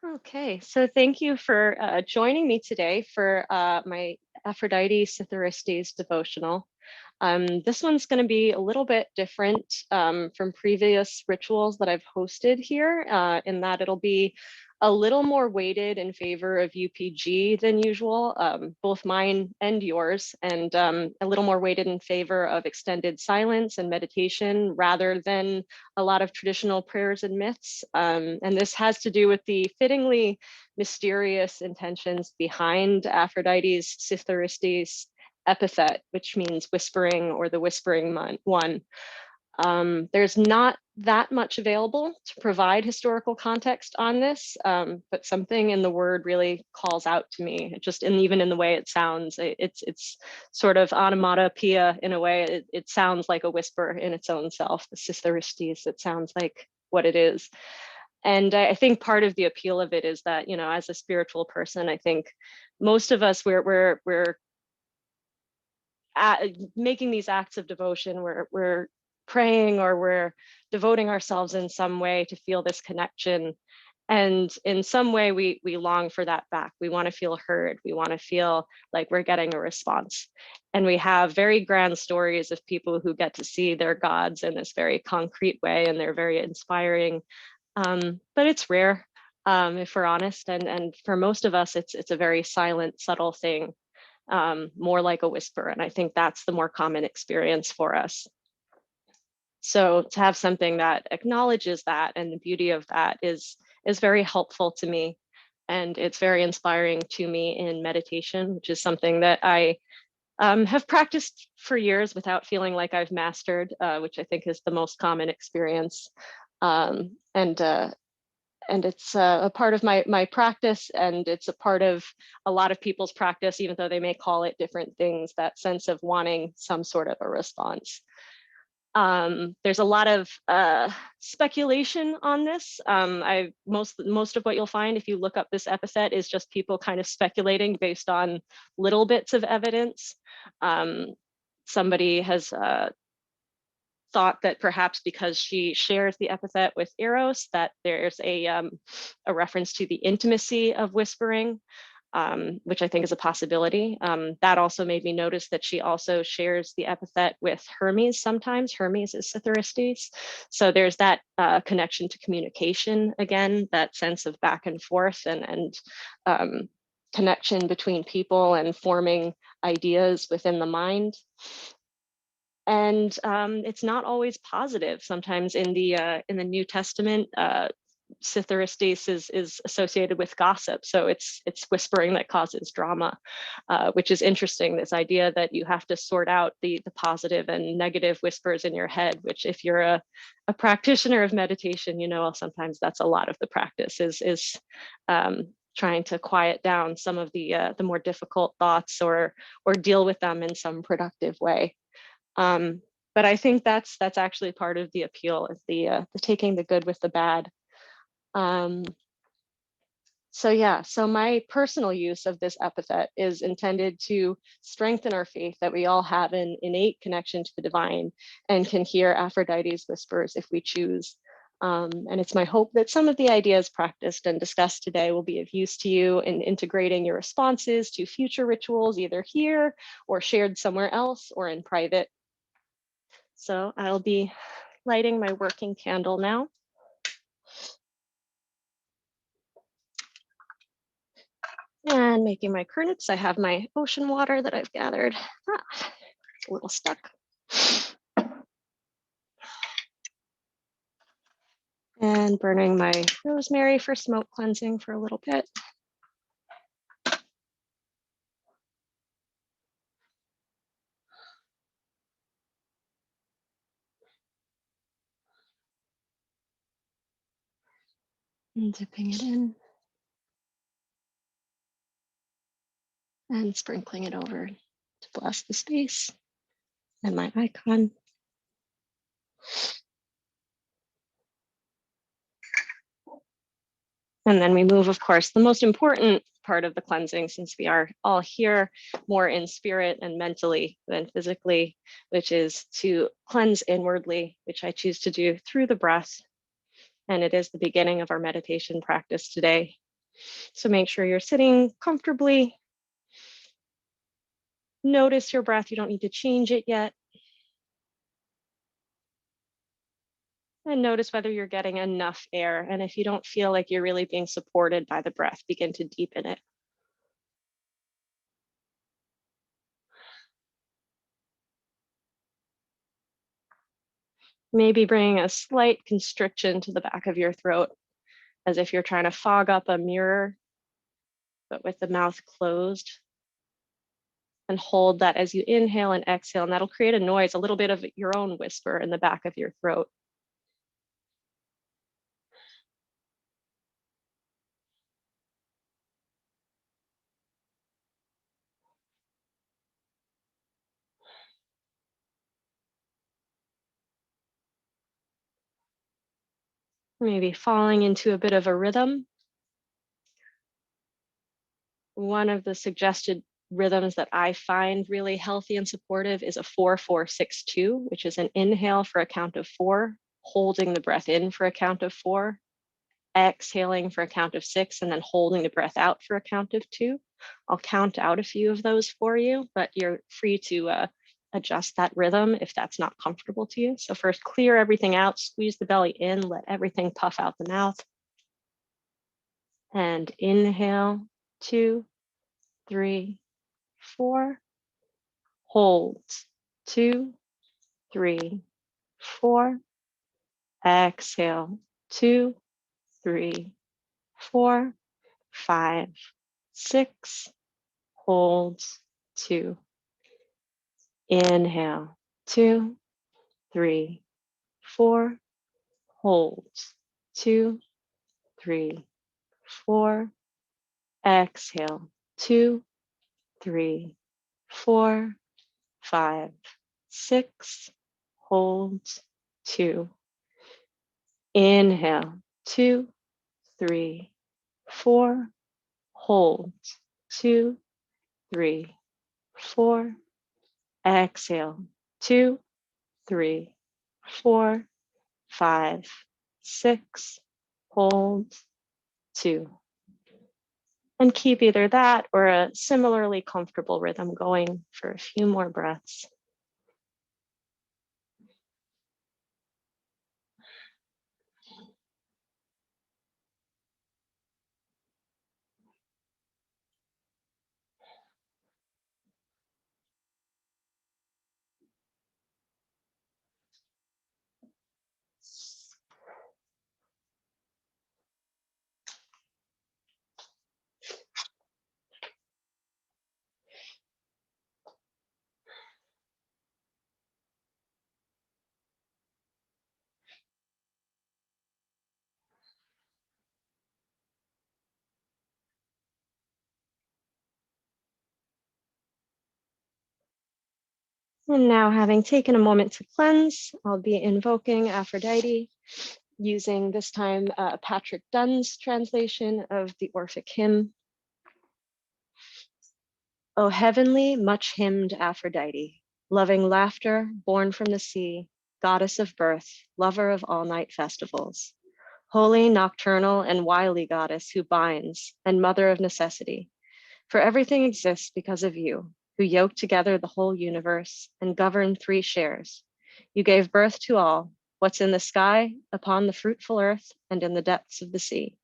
Okay, so thank you for joining me today for my Aphrodite Psithyristes devotional. This one's going to be a little bit different from previous rituals that I've hosted here, in that it'll be a little more weighted in favor of UPG than usual, both mine and yours, and a little more weighted in favor of extended silence and meditation rather than a lot of traditional prayers and myths. And this has to do with the fittingly mysterious intentions behind Aphrodite's Psithyristes epithet, which means whispering or the whispering one. There's not that much available to provide historical context on this, but something in the word really calls out to me, just even in the way it sounds. It's sort of onomatopoeia in a way. It sounds like a whisper in its own self. The Psithyristes, it sounds like what it is. And I think part of the appeal of it is that, as a spiritual person, I think most of us we're making these acts of devotion, we're praying or we're devoting ourselves in some way to feel this connection. And in some way, we long for that back. We want to feel heard. We want to feel like we're getting a response. And we have very grand stories of people who get to see their gods in this very concrete way, and they're very inspiring. But it's rare, if we're honest. And for most of us, it's a very silent, subtle thing, more like a whisper. And I think that's the more common experience for us. So to have something that acknowledges that and the beauty of that is very helpful to me. And it's very inspiring to me in meditation, which is something that I have practiced for years without feeling like I've mastered, which I think is the most common experience. And it's a part of my practice, and it's a part of a lot of people's practice, even though they may call it different things, that sense of wanting some sort of a response. There's a lot of speculation on this. Most of what you'll find if you look up this epithet is just people kind of speculating based on little bits of evidence. Somebody has thought that perhaps because she shares the epithet with Eros, that there's a reference to the intimacy of whispering, which I think is a possibility. That also made me notice that she also shares the epithet with Hermes sometimes. Hermes is Psithyristes. So there's that connection to communication, again, that sense of back and forth and connection between people and forming ideas within the mind. And it's not always positive. Sometimes in the New Testament, Psithyristes is associated with gossip, so it's whispering that causes drama, which is interesting. This idea that you have to sort out the positive and negative whispers in your head, which if you're a practitioner of meditation, sometimes that's a lot of the practice is trying to quiet down some of the more difficult thoughts or deal with them in some productive way. But I think that's actually part of the appeal, is the taking the good with the bad. So my personal use of this epithet is intended to strengthen our faith that we all have an innate connection to the divine and can hear Aphrodite's whispers if we choose. And it's my hope that some of the ideas practiced and discussed today will be of use to you in integrating your responses to future rituals, either here or shared somewhere else or in private. So I'll be lighting my working candle now. And making my kernets. I have my ocean water that I've gathered. It's a little stuck. And burning my rosemary for smoke cleansing for a little bit. And dipping it in. And sprinkling it over to bless the space and my icon. And then we move, of course, the most important part of the cleansing, since we are all here more in spirit and mentally than physically, which is to cleanse inwardly, which I choose to do through the breath. And it is the beginning of our meditation practice today. So make sure you're sitting comfortably. Notice your breath. You don't need to change it yet. And notice whether you're getting enough air. And if you don't feel like you're really being supported by the breath, begin to deepen it. Maybe bring a slight constriction to the back of your throat, as if you're trying to fog up a mirror, but with the mouth closed. And hold that as you inhale and exhale, and that'll create a noise, a little bit of your own whisper in the back of your throat. Maybe falling into a bit of a rhythm. One of the suggested rhythms that I find really healthy and supportive is a 4-4-6-2, which is an inhale for a count of 4, holding the breath in for a count of 4, exhaling for a count of 6, and then holding the breath out for a count of 2. I'll count out a few of those for you, but you're free to adjust that rhythm if that's not comfortable to you. So first, clear everything out, squeeze the belly in, let everything puff out the mouth. And inhale, 2, 3, 4. Hold, 2, 3, 4. Exhale, 2, 3, 4, 5, 6. Hold, 2. Inhale, 2, 3, 4. Hold, 2, 3, 4. Exhale, 2, 3, 4, 5, 6. Hold, 2. Inhale, 2, 3, 4. Hold, 2, 3, 4. Exhale, 2, 3, 4, 5, 6. Hold, 2. And keep either that or a similarly comfortable rhythm going for a few more breaths. And now, having taken a moment to cleanse, I'll be invoking Aphrodite using this time Patrick Dunn's translation of the Orphic hymn. O heavenly, much hymned Aphrodite, loving laughter, born from the sea, goddess of birth, lover of all-night festivals, holy, nocturnal, and wily goddess who binds, and mother of necessity. For everything exists because of you, who yoked together the whole universe and govern 3 shares. You gave birth to all, what's in the sky, upon the fruitful earth, and in the depths of the sea.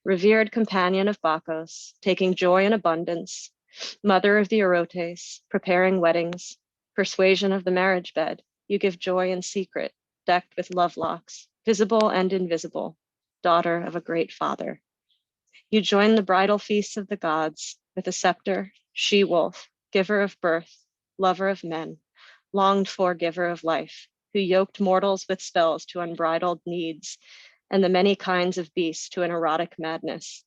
Revered companion of Bacchus, taking joy in abundance, mother of the Erotes, preparing weddings, persuasion of the marriage bed, you give joy in secret, decked with love locks, visible and invisible, daughter of a great father. You join the bridal feasts of the gods with a scepter, she-wolf, giver of birth, lover of men, longed for giver of life, who yoked mortals with spells to unbridled needs, and the many kinds of beasts to an erotic madness.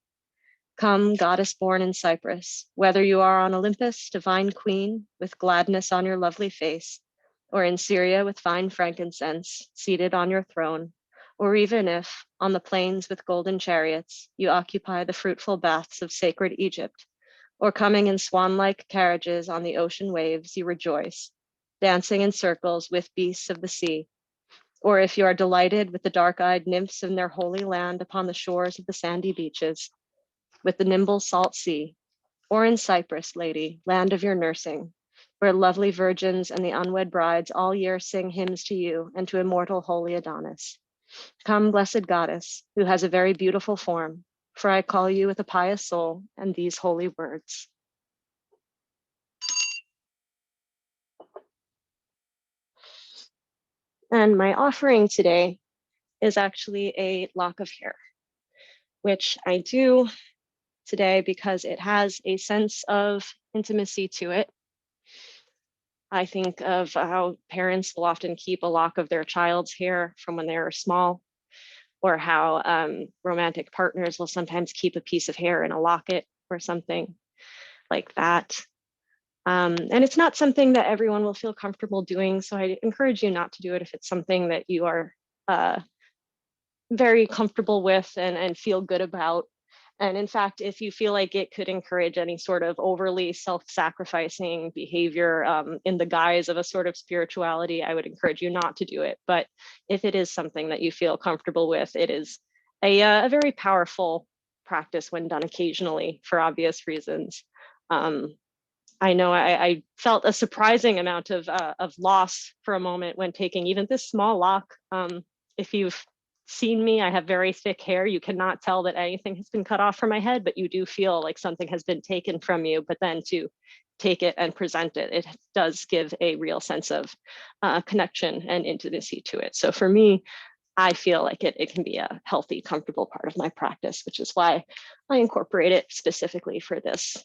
Come, goddess born in Cyprus, whether you are on Olympus, divine queen, with gladness on your lovely face, or in Syria with fine frankincense, seated on your throne, or even if, on the plains with golden chariots, you occupy the fruitful baths of sacred Egypt, or coming in swan-like carriages on the ocean waves, you rejoice, dancing in circles with beasts of the sea, or if you are delighted with the dark-eyed nymphs in their holy land upon the shores of the sandy beaches, with the nimble salt sea, or in Cyprus, lady, land of your nursing, where lovely virgins and the unwed brides all year sing hymns to you and to immortal holy Adonis. Come, blessed goddess, who has a very beautiful form, for I call you with a pious soul and these holy words. And my offering today is actually a lock of hair, which I do today because it has a sense of intimacy to it. I think of how parents will often keep a lock of their child's hair from when they were small, or how romantic partners will sometimes keep a piece of hair in a locket or something like that. And it's not something that everyone will feel comfortable doing, so I encourage you not to do it if it's something that you are very comfortable with and feel good about. And in fact, if you feel like it could encourage any sort of overly self-sacrificing behavior in the guise of a sort of spirituality, I would encourage you not to do it. But if it is something that you feel comfortable with, it is a very powerful practice when done occasionally for obvious reasons. I know I felt a surprising amount of loss for a moment when taking even this small lock. If you've seen me, I have very thick hair. You cannot tell that anything has been cut off from my head, but you do feel like something has been taken from you. But then to take it and present it, it does give a real sense of connection and intimacy to it. So for me, I feel like it can be a healthy, comfortable part of my practice, which is why I incorporate it specifically for this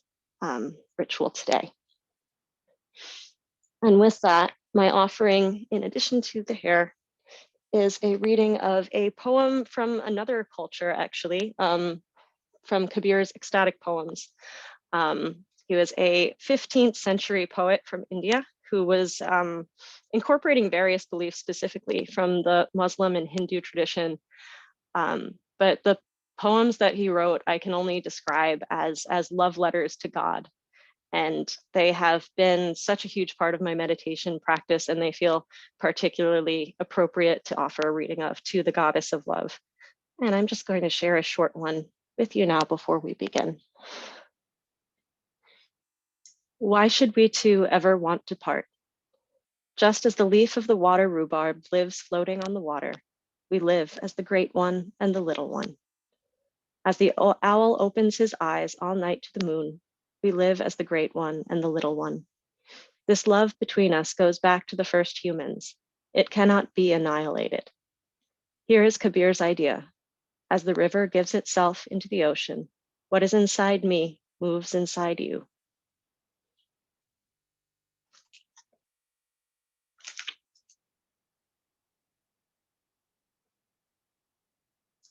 ritual today. And with that, my offering, in addition to the hair, is a reading of a poem from another culture, actually, from Kabir's ecstatic poems. He was a 15th century poet from India who was incorporating various beliefs specifically from the Muslim and Hindu tradition. But the poems that he wrote, I can only describe as love letters to God. And they have been such a huge part of my meditation practice, and they feel particularly appropriate to offer a reading of to the goddess of love. And I'm just going to share a short one with you now before we begin. Why should we two ever want to part? Just as the leaf of the water rhubarb lives floating on the water, we live as the great one and the little one. As the owl opens his eyes all night to the moon, we live as the great one and the little one. This love between us goes back to the first humans. It cannot be annihilated. Here is Kabir's idea. As the river gives itself into the ocean, what is inside me moves inside you.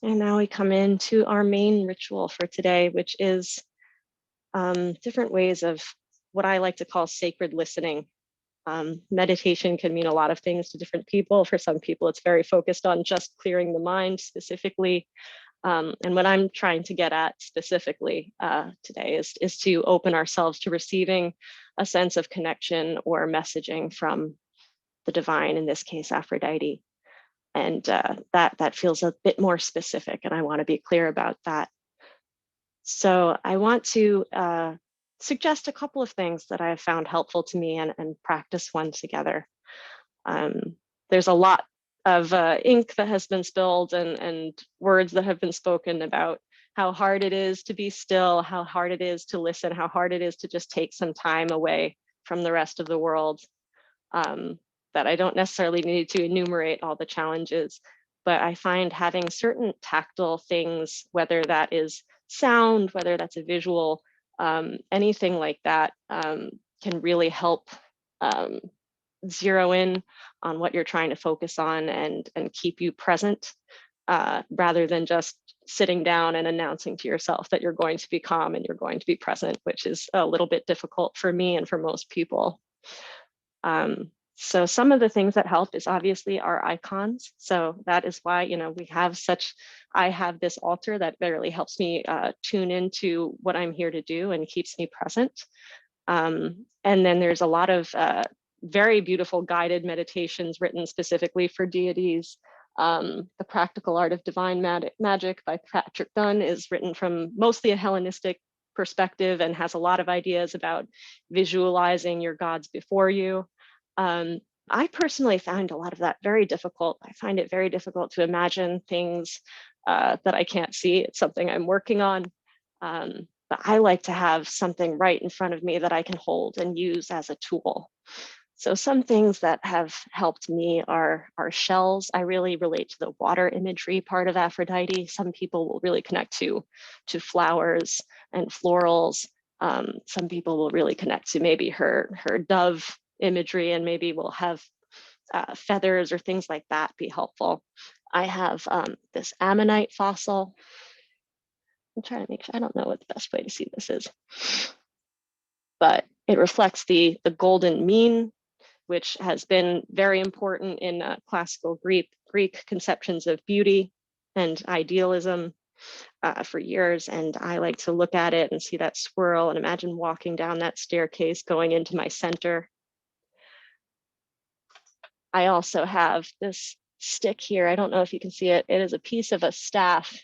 And now we come into our main ritual for today, which is different ways of what I like to call sacred listening. Meditation can mean a lot of things to different people. For some people, it's very focused on just clearing the mind specifically. And what I'm trying to get at specifically today is to open ourselves to receiving a sense of connection or messaging from the divine, in this case, Aphrodite. And that feels a bit more specific, and I want to be clear about that. So I want to suggest a couple of things that I have found helpful to me and practice one together. There's a lot of ink that has been spilled and words that have been spoken about how hard it is to be still, how hard it is to listen, how hard it is to just take some time away from the rest of the world. That I don't necessarily need to enumerate all the challenges, but I find having certain tactile things, whether that is sound, whether that's a visual, anything like that can really help zero in on what you're trying to focus on and keep you present rather than just sitting down and announcing to yourself that you're going to be calm and you're going to be present, which is a little bit difficult for me and for most people. So some of the things that help is obviously our icons. So that is why, I have this altar that really helps me tune into what I'm here to do and keeps me present. And then there's a lot of very beautiful guided meditations written specifically for deities The Practical Art of Divine Magic by Patrick Dunn is written from mostly a Hellenistic perspective and has a lot of ideas about visualizing your gods before you. I personally find a lot of that very difficult. I find it very difficult to imagine things that I can't see. It's something I'm working on. But I like to have something right in front of me that I can hold and use as a tool. So some things that have helped me are shells. I really relate to the water imagery part of Aphrodite. Some people will really connect to flowers and florals. Some people will really connect to maybe her dove imagery, and maybe will have feathers or things like that be helpful. I have this ammonite fossil. I'm trying to make sure, I don't know what the best way to see this is, but it reflects the golden mean, which has been very important in classical Greek conceptions of beauty and idealism for years. And I like to look at it and see that swirl and imagine walking down that staircase going into my center. I also have this stick here. I don't know if you can see it. It is a piece of a staff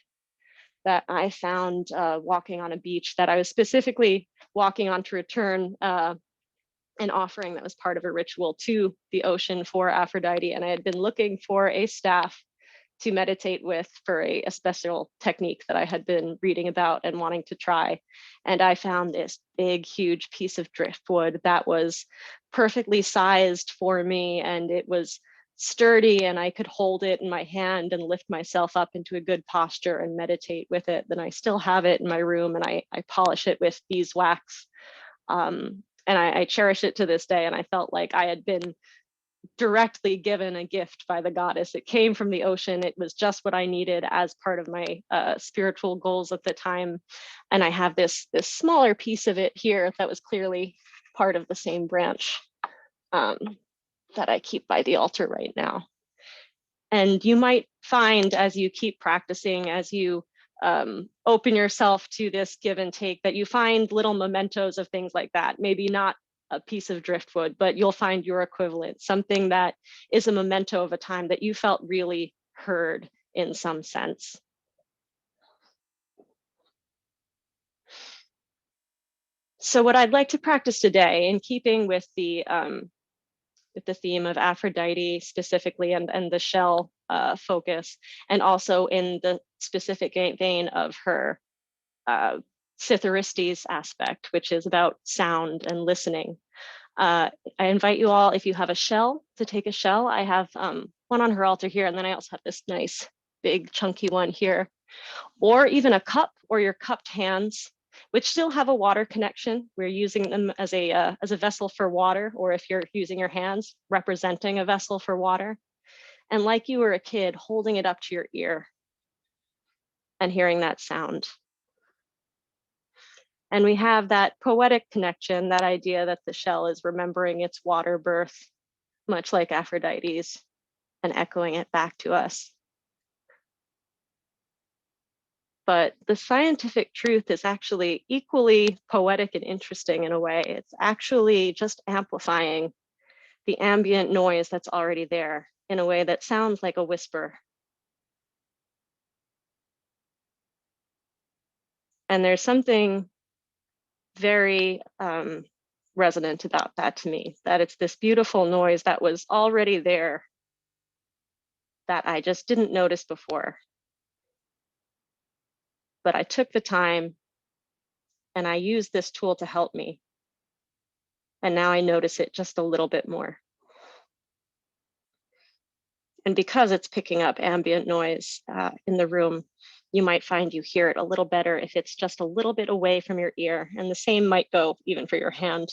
that I found walking on a beach that I was specifically walking on to return an offering that was part of a ritual to the ocean for Aphrodite. And I had been looking for a staff to meditate with for a special technique that I had been reading about and wanting to try. And I found this big, huge piece of driftwood that was perfectly sized for me, and it was sturdy, and I could hold it in my hand and lift myself up into a good posture and meditate with it. Then I still have it in my room, and I polish it with beeswax. And I cherish it to this day. And I felt like I had been directly given a gift by the goddess. It came from the ocean. It was just what I needed as part of my spiritual goals at the time. And I have this smaller piece of it here that was clearly part of the same branch that I keep by the altar right now. And you might find, as you keep practicing, as you open yourself to this give and take, that you find little mementos of things like that. Maybe not a piece of driftwood, but you'll find your equivalent, something that is a memento of a time that you felt really heard in some sense. So what I'd like to practice today, in keeping with the theme of Aphrodite specifically, and the shell focus, and also in the specific vein of her Psithyristes aspect, which is about sound and listening. I invite you all, if you have a shell, to take a shell. I have one on her altar here, and then I also have this nice big chunky one here, or even a cup or your cupped hands, which still have a water connection. We're using them as a vessel for water, or if you're using your hands, representing a vessel for water. And like you were a kid, holding it up to your ear and hearing that sound. And we have that poetic connection, that idea that the shell is remembering its water birth, much like Aphrodite's, and echoing it back to us. But the scientific truth is actually equally poetic and interesting in a way. It's actually just amplifying the ambient noise that's already there in a way that sounds like a whisper. And there's something very resonant about that to me, that it's this beautiful noise that was already there that I just didn't notice before. But I took the time and I used this tool to help me. And now I notice it just a little bit more. And because it's picking up ambient noise in the room, you might find you hear it a little better if it's just a little bit away from your ear. And the same might go even for your hand.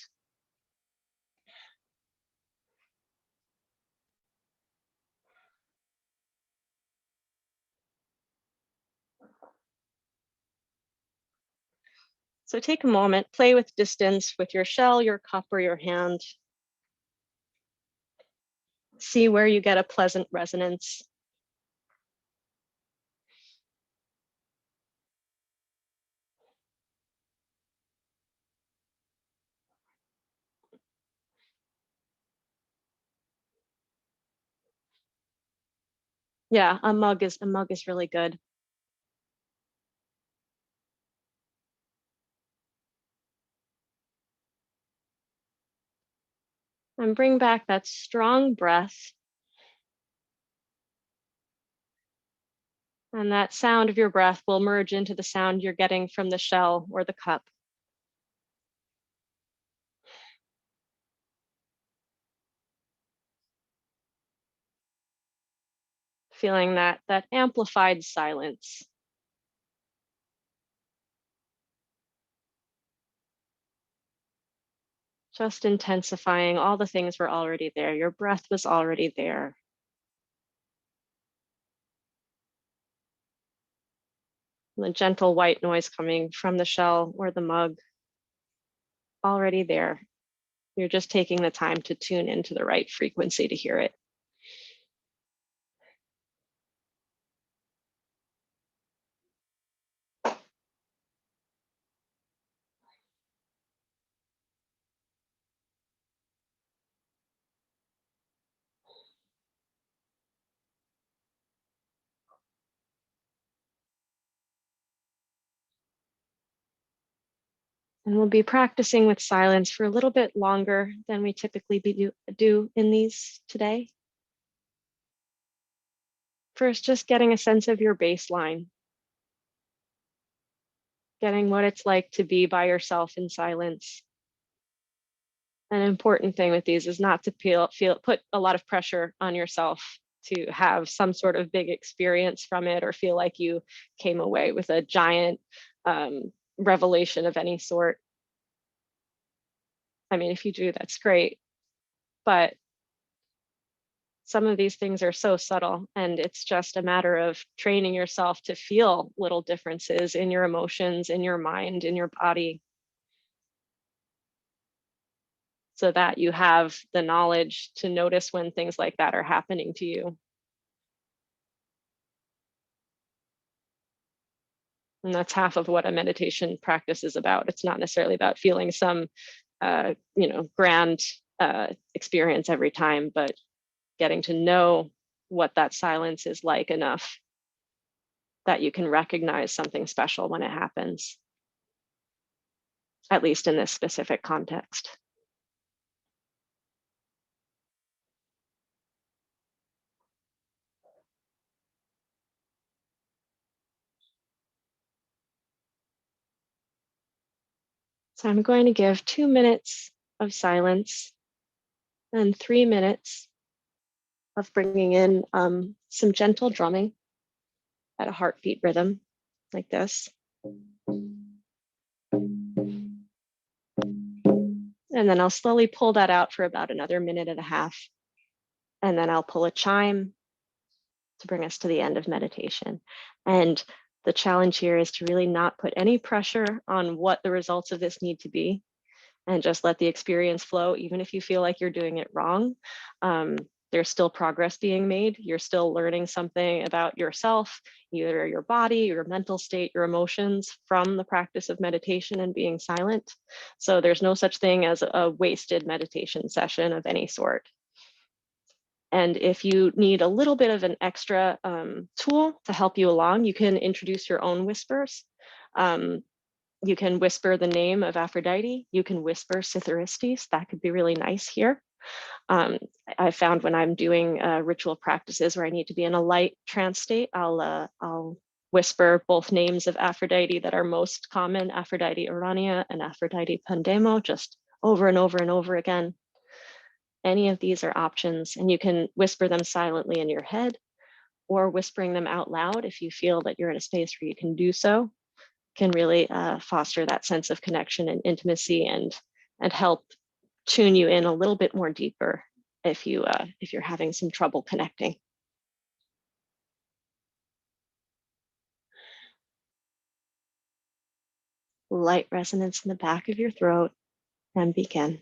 So take a moment, play with distance with your shell, your cup, or your hand. See where you get a pleasant resonance. Yeah, a mug is really good. And bring back that strong breath. And that sound of your breath will merge into the sound you're getting from the shell or the cup. Feeling that amplified silence. Just intensifying all the things were already there. Your breath was already there. And the gentle white noise coming from the shell or the mug, already there. You're just taking the time to tune into the right frequency to hear it. And we'll be practicing with silence for a little bit longer than we typically do in these today. First, just getting a sense of your baseline, getting what it's like to be by yourself in silence. An important thing with these is not to put a lot of pressure on yourself to have some sort of big experience from it or feel like you came away with a giant revelation of any sort. I mean, if you do, that's great. But some of these things are so subtle, and it's just a matter of training yourself to feel little differences in your emotions, in your mind, in your body, so that you have the knowledge to notice when things like that are happening to you. And that's half of what a meditation practice is about. It's not necessarily about feeling some, grand experience every time, but getting to know what that silence is like enough that you can recognize something special when it happens, at least in this specific context. So I'm going to give 2 minutes of silence and 3 minutes of bringing in some gentle drumming at a heartbeat rhythm like this. And then I'll slowly pull that out for about another minute and a half. And then I'll pull a chime to bring us to the end of meditation. And the challenge here is to really not put any pressure on what the results of this need to be, and just let the experience flow, even if you feel like you're doing it wrong. There's still progress being made. You're still learning something about yourself, either your body, your mental state, your emotions from the practice of meditation and being silent. So there's no such thing as a wasted meditation session of any sort. And if you need a little bit of an extra tool to help you along, you can introduce your own whispers. You can whisper the name of Aphrodite. You can whisper Psithyristes. That could be really nice here. I found when I'm doing ritual practices where I need to be in a light trance state, I'll whisper both names of Aphrodite that are most common, Aphrodite Urania and Aphrodite Pandemo, just over and over and over again. Any of these are options, and you can whisper them silently in your head or whispering them out loud if you feel that you're in a space where you can do so. Can really foster that sense of connection and intimacy, and help tune you in a little bit more deeper if you're having some trouble connecting. Light resonance in the back of your throat, and begin.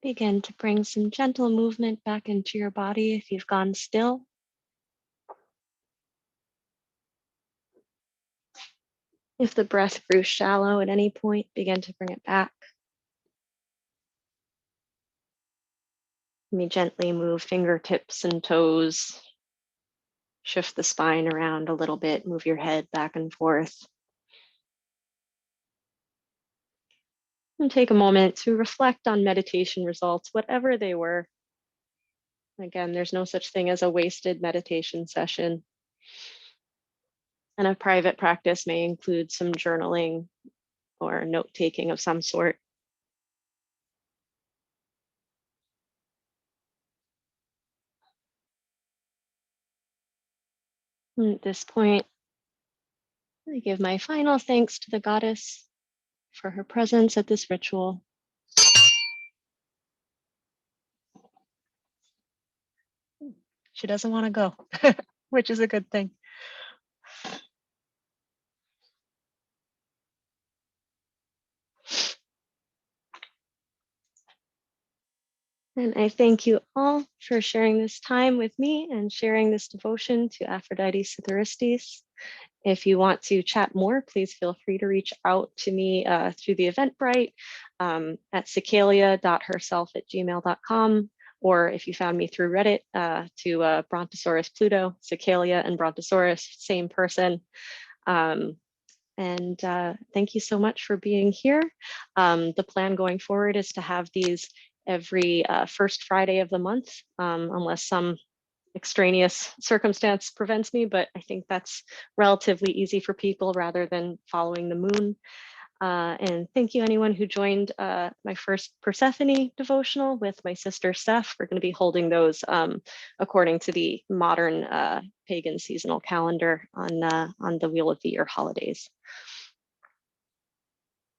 Begin to bring some gentle movement back into your body if you've gone still. If the breath grew shallow at any point, begin to bring it back. Let me gently move fingertips and toes. Shift the spine around a little bit, move your head back and forth. And take a moment to reflect on meditation results, whatever they were. Again, there's no such thing as a wasted meditation session. And a private practice may include some journaling or note taking of some sort. And at this point, I give my final thanks to the goddess for her presence at this ritual. She doesn't want to go, which is a good thing. And I thank you all for sharing this time with me and sharing this devotion to Aphrodite Psithyristes. If you want to chat more, please feel free to reach out to me through the Eventbrite at cicalia.herself@gmail.com. Or if you found me through Reddit to Brontosaurus Pluto, Cicalia and Brontosaurus, same person. And thank you so much for being here. The plan going forward is to have these every first Friday of the month, unless some extraneous circumstance prevents me, but I think that's relatively easy for people rather than following the moon. And thank you anyone who joined my first Persephone devotional with my sister Steph. We're going to be holding those according to the modern pagan seasonal calendar on the Wheel of the Year holidays.